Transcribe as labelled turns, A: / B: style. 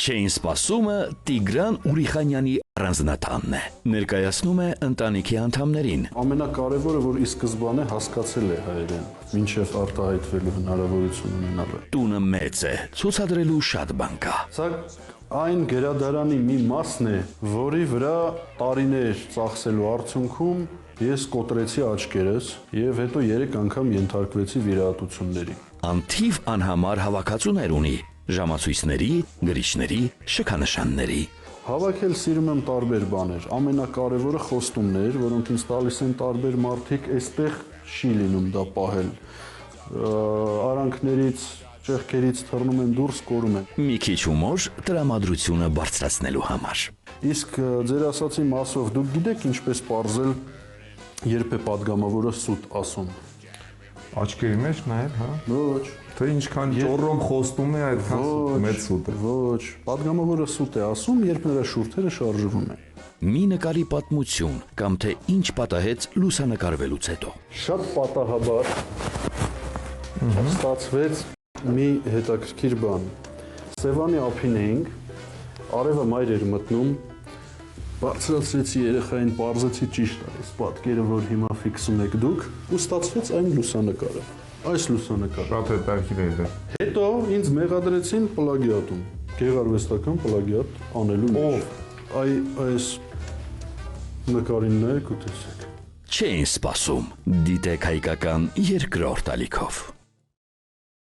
A: Չէին սպասումը Տիգրան Ուրիխանյանի առանձնատանն է։ Ներկայացնում է ընտանիքի անդամներին։
B: Ամենակարևորը, որ ի սկզբանե հասկացել է հայերեն, մինչև արտահայտվելու հնարավորություն ունենալը։
A: Տունը մեծ է, ցուցադրելու շատ բան կա։
B: Սա այն գերադարանի մի մասն է, որի վրա տարիներ ծախսելու արդյունքում ես կոտրեցի աչքերս եւ հետո 3 անգամ ենթարկվեցի վիրահատությունների։
A: Անթիվ անհամար հավաքածուներ ունի ժամացույցների, գրիչների, շքանշանների։
B: Հավաքել սիրում եմ տարբեր բաներ, ամենակարևորը խոստումներ, որոնք ինձ տալիս են տարբեր մարդիկ, այստեղ չի լինում դա պահել։ Արանքներից, ճեղքերից թռնում են դուրս, կորում են։
A: Մի քիչ հումոր տրամադրությունը բարձրացնելու համար։
B: Իսկ ձեր ասացի մասով դուք գիտեք ինչպես պարզել, երբ է падգամավորը սուտ ասում։
C: Աչքերի մեջ նայել, հա։
B: Ոչ։
C: Թե ինչքան ճոռոմ խոստում է, այդքան մեծ սուտ է։
B: Ոչ, падգամավորը սուտ է ասում, երբ նրա շուրթերը շարժվում են։
A: Մի նկարի պատմություն կամ թե ինչ պատահեց լուսանկարվելուց հետո։
B: Շատ պատահաբար ստացվեց մի հետաքրքիր բան։ Սևանի ափին էինք, արևը մայր էր մտնում, բարձրացրեցի երեխային, պարզեցի ճիշտ այս պատկերը, որ հիմա ֆիքսում եք դուք, ու ստացվեց այն լուսանկարը։ Այս լուսանկարը։
C: Շատ հետաքրքիր է դա։
B: Հետո ինձ մեղադրեցին պլագիատում, գեղարվեստական պլագիատ անելու մեջ։ Այս նկարին նայեք ու տեսեք։
A: Չէին սպասում, դիտեք հայկական երկրորդ ալիքով։